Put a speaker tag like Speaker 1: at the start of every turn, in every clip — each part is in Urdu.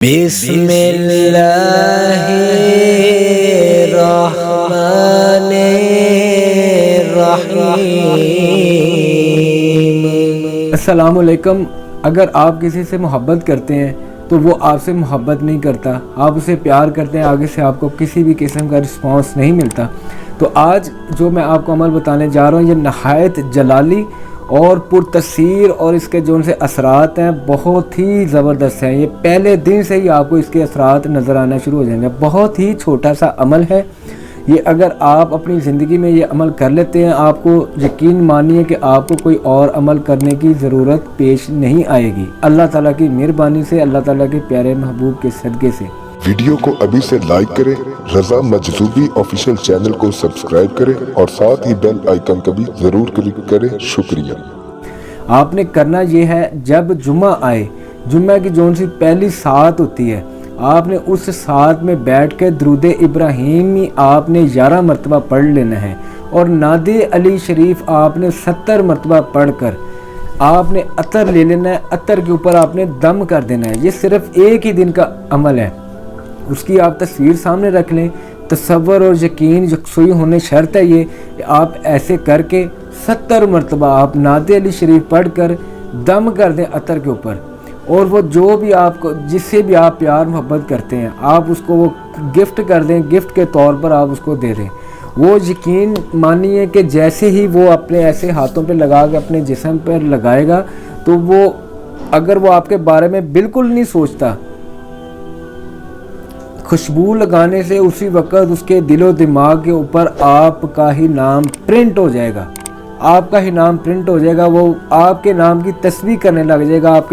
Speaker 1: بسم اللہ الرحمن الرحیم۔
Speaker 2: السلام علیکم۔ اگر آپ کسی سے محبت کرتے ہیں تو وہ آپ سے محبت نہیں کرتا، آپ اسے پیار کرتے ہیں، آگے سے آپ کو کسی بھی قسم کا رسپانس نہیں ملتا۔ تو آج جو میں آپ کو عمل بتانے جا رہا ہوں یہ نہایت جلالی اور پرتاثیر اور اس کے جو ان سے اثرات ہیں بہت ہی زبردست ہیں۔ یہ پہلے دن سے ہی آپ کو اس کے اثرات نظر آنا شروع ہو جائیں گے۔ بہت ہی چھوٹا سا عمل ہے یہ، اگر آپ اپنی زندگی میں یہ عمل کر لیتے ہیں آپ کو یقین مانیے کہ آپ کو کوئی اور عمل کرنے کی ضرورت پیش نہیں آئے گی، اللہ تعالیٰ کی مہربانی سے، اللہ تعالیٰ کے پیارے محبوب کے صدقے سے۔
Speaker 3: ویڈیو کو ابھی سے لائک کریں، رضا مجذوبی آفیشیل چینل کو سبسکرائب کریں اور ساتھ ہی بیل آئیکن کا بھی ضرور کلک کریں۔ شکریہ۔
Speaker 2: آپ نے کرنا یہ ہے، جب جمعہ آئے، جمعہ کی جون سی پہلی سات ہوتی ہے، آپ نے اس ساتھ میں بیٹھ کے درود ابراہیمی آپ نے 11 مرتبہ پڑھ لینا ہے، اور نعت علی شریف آپ نے 70 مرتبہ پڑھ کر آپ نے عطر لے لینا ہے، عطر کے اوپر آپ نے دم کر دینا ہے۔ یہ صرف ایک ہی دن کا عمل ہے، اس کی آپ تصویر سامنے رکھ لیں۔ تصور اور یقین یکسوئی ہونے شرط ہے یہ کہ آپ ایسے کر کے 70 مرتبہ آپ نعت علی شریف پڑھ کر دم کر دیں عطر کے اوپر، اور وہ جو بھی آپ کو جس سے بھی آپ پیار محبت کرتے ہیں آپ اس کو وہ گفٹ کر دیں، گفٹ کے طور پر آپ اس کو دے دیں۔ وہ یقین مانیے کہ جیسے ہی وہ اپنے ایسے ہاتھوں پہ لگا کے اپنے جسم پر لگائے گا تو وہ اگر وہ آپ کے بارے میں بالکل نہیں سوچتا، خوشبو لگانے سے اسی وقت اس کے دل و دماغ کے اوپر آپ کا ہی نام پرنٹ ہو جائے گا، آپ کا ہی نام پرنٹ ہو جائے گا، وہ آپ کے نام کی تسبیح کرنے لگ جائے گا، آپ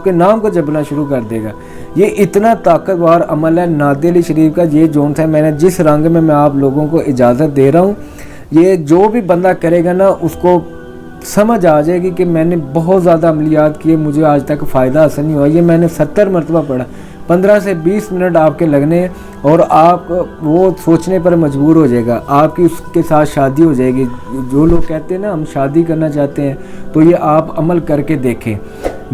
Speaker 2: کے نام کو جپنا شروع کر دے گا۔ یہ اتنا طاقتور عمل ہے نعت علی شریف کا۔ یہ جون تھا میں نے جس رنگ میں آپ لوگوں کو اجازت دے رہا ہوں، یہ جو بھی بندہ کرے گا نا اس کو سمجھ آ جائے گی کہ میں نے بہت زیادہ عملیات کیے، مجھے آج تک فائدہ حاصل نہیں ہوا۔ یہ میں نے 70 مرتبہ پڑھا، 15 سے 20 منٹ آپ کے لگنے ہیں، اور آپ وہ سوچنے پر مجبور ہو جائے گا، آپ کی اس کے ساتھ شادی ہو جائے گی۔ جو لوگ کہتے ہیں نا ہم شادی کرنا چاہتے ہیں، تو یہ آپ عمل کر کے دیکھیں۔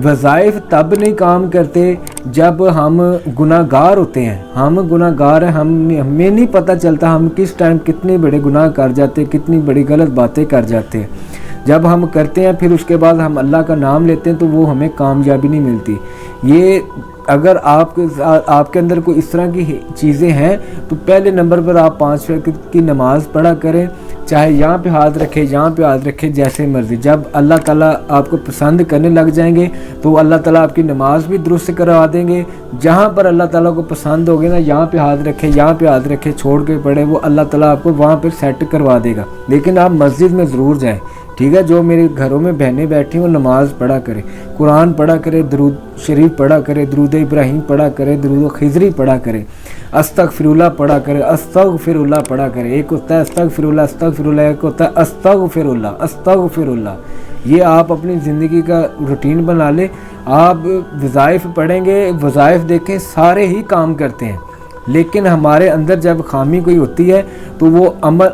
Speaker 2: وظائف تب نہیں کام کرتے جب ہم گناہ گار ہوتے ہیں۔ ہم گناہ گار ہیں، ہمیں نہیں پتہ چلتا ہم کس ٹائم کتنے بڑے گناہ کر جاتے ہیں، کتنی بڑی غلط باتیں کر جاتے ہیں۔ جب ہم کرتے ہیں پھر اس کے بعد ہم اللہ کا نام لیتے ہیں تو وہ ہمیں کامیابی نہیں ملتی۔ یہ اگر آپ کے اندر کوئی اس طرح کی چیزیں ہیں تو پہلے نمبر پر آپ 5 وقت کی نماز پڑھا کریں، چاہے یہاں پہ ہاتھ رکھے یہاں پہ ہاتھ رکھے، جیسے مرضی۔ جب اللہ تعالیٰ آپ کو پسند کرنے لگ جائیں گے تو اللہ تعالیٰ آپ کی نماز بھی درست کروا دیں گے۔ جہاں پر اللہ تعالیٰ کو پسند ہوگے نا، یہاں پہ ہاتھ رکھے یہاں پہ ہاتھ رکھے چھوڑ کے پڑھے، وہ اللہ تعالیٰ آپ کو وہاں پہ سیٹ کروا دے گا۔ لیکن آپ مسجد میں ضرور جائیں، ٹھیک ہے؟ جو میرے گھروں میں بہنیں بیٹھی وہ نماز پڑھا کرے، قرآن پڑھا کرے، درود شریف پڑھا کرے، درود ابراہیم پڑھا کرے، درود خضری پڑھا کرے، استغفر اللہ پڑھا کرے، استغفر اللہ پڑھا کرے۔ ایک ہوتا ہے استغفر اللہ استغفر اللہ، ایک ہوتا ہے استغفر اللہ استغفر اللہ۔ یہ آپ اپنی زندگی کا روٹین بنا لیں۔ آپ وظائف پڑھیں گے، وظائف دیکھیں سارے ہی کام کرتے ہیں، لیکن ہمارے اندر جب خامی کوئی ہوتی ہے تو وہ عمل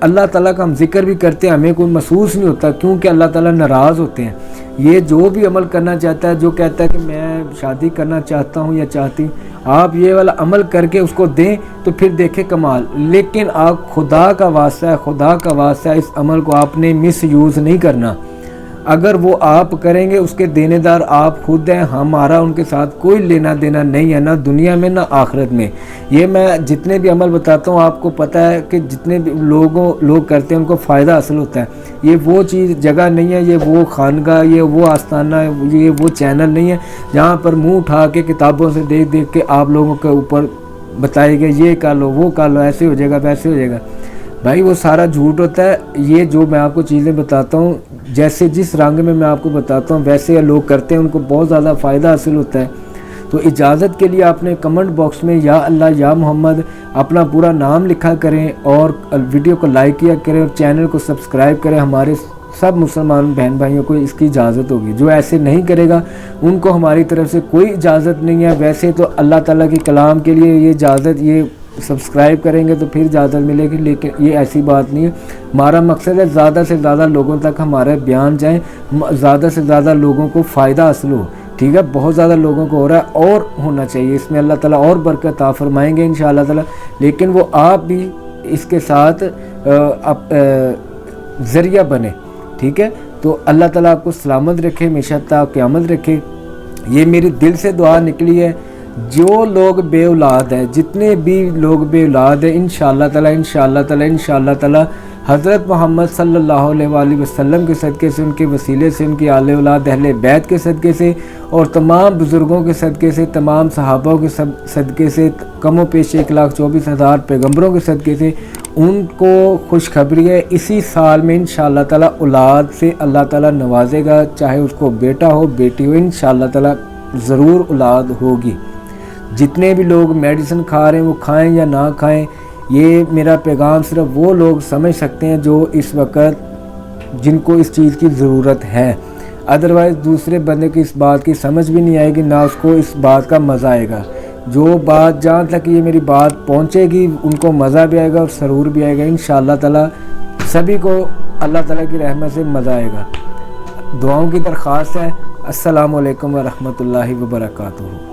Speaker 2: اللہ تعالیٰ کا ہم ذکر بھی کرتے ہیں ہمیں کوئی محسوس نہیں ہوتا، کیونکہ اللہ تعالیٰ ناراض ہوتے ہیں۔ یہ جو بھی عمل کرنا چاہتا ہے، جو کہتا ہے کہ میں شادی کرنا چاہتا ہوں یا چاہتی ہوں، آپ یہ والا عمل کر کے اس کو دیں تو پھر دیکھیں کمال۔ لیکن آپ خدا کا واسطہ ہے، خدا کا واسطہ ہے، اس عمل کو آپ نے مس یوز نہیں کرنا۔ اگر وہ آپ کریں گے اس کے دینے دار آپ خود ہیں، ہمارا ان کے ساتھ کوئی لینا دینا نہیں ہے، نہ دنیا میں نہ آخرت میں۔ یہ میں جتنے بھی عمل بتاتا ہوں آپ کو پتہ ہے کہ جتنے بھی لوگ کرتے ہیں ان کو فائدہ حاصل ہوتا ہے۔ یہ وہ چیز جگہ نہیں ہے، یہ وہ خانقاہ، یہ وہ آستانہ، یہ وہ چینل نہیں ہے جہاں پر منہ اٹھا کے کتابوں سے دیکھ کے آپ لوگوں کے اوپر بتائے گئے یہ کر لو وہ کر لو، ایسے ہو جائے گا ویسے ہو جائے گا۔ بھائی وہ سارا جھوٹ ہوتا ہے۔ یہ جو میں آپ کو چیزیں بتاتا ہوں، جیسے جس رنگ میں آپ کو بتاتا ہوں ویسے لوگ کرتے ہیں، ان کو بہت زیادہ فائدہ حاصل ہوتا ہے۔ تو اجازت کے لیے آپ نے کمنٹ باکس میں یا اللہ یا محمد اپنا پورا نام لکھا کریں، اور ویڈیو کو لائک کیا کریں، اور چینل کو سبسکرائب کریں۔ ہمارے سب مسلمان بہن بھائیوں کو اس کی اجازت ہوگی، جو ایسے نہیں کرے گا ان کو ہماری طرف سے کوئی اجازت نہیں ہے۔ ویسے تو اللہ تعالیٰ کے کلام کے لیے یہ اجازت، یہ سبسکرائب کریں گے تو پھر اجازت ملے گی، لیکن یہ ایسی بات نہیں ہے۔ ہمارا مقصد ہے زیادہ سے زیادہ لوگوں تک ہمارے بیان جائیں، زیادہ سے زیادہ لوگوں کو فائدہ حاصل ہو، ٹھیک ہے، بہت زیادہ لوگوں کو ہو رہا ہے اور ہونا چاہیے، اس میں اللہ تعالیٰ اور برکت عطا فرمائیں گے انشاءاللہ تعالیٰ، لیکن وہ آپ بھی اس کے ساتھ ذریعہ بنے، ٹھیک ہے۔ تو اللہ تعالیٰ آپ کو سلامت رکھے، ہمیشہ تا قیامت رکھے، یہ میری دل سے دعا نکلی ہے۔ جو لوگ بے اولاد ہیں، جتنے بھی لوگ بے اولاد ہیں، انشاءاللہ تعالیٰ حضرت محمد صلی اللہ علیہ وآلہ وسلم کے صدقے سے، ان کے وسیلے سے، ان کی آل اولاد اہل بیت کے صدقے سے اور تمام بزرگوں کے صدقے سے، تمام صحابہ کے صدقے سے، کم و پیش 1,24,000 پیغمبروں کے صدقے سے ان کو خوشخبری ہے، اسی سال میں انشاءاللہ تعالیٰ اولاد سے اللہ تعالیٰ نوازے گا، چاہے اس کو بیٹا ہو بیٹی ہو، انشاءاللہ تعالیٰ ضرور اولاد ہوگی۔ جتنے بھی لوگ میڈیسن کھا رہے ہیں وہ کھائیں یا نہ کھائیں، یہ میرا پیغام صرف وہ لوگ سمجھ سکتے ہیں جو اس وقت جن کو اس چیز کی ضرورت ہے، ادروائز دوسرے بندے کی اس بات کی سمجھ بھی نہیں آئے گی، نہ اس کو اس بات کا مزہ آئے گا۔ جو بات جہاں تک یہ میری بات پہنچے گی ان کو مزہ بھی آئے گا اور سرور بھی آئے گا، انشاءاللہ تعالیٰ سبھی کو اللہ تعالیٰ کی رحمت سے مزہ آئے گا۔ دعاؤں کی درخواست ہے۔ السلام علیکم ورحمۃ اللہ وبرکاتہ۔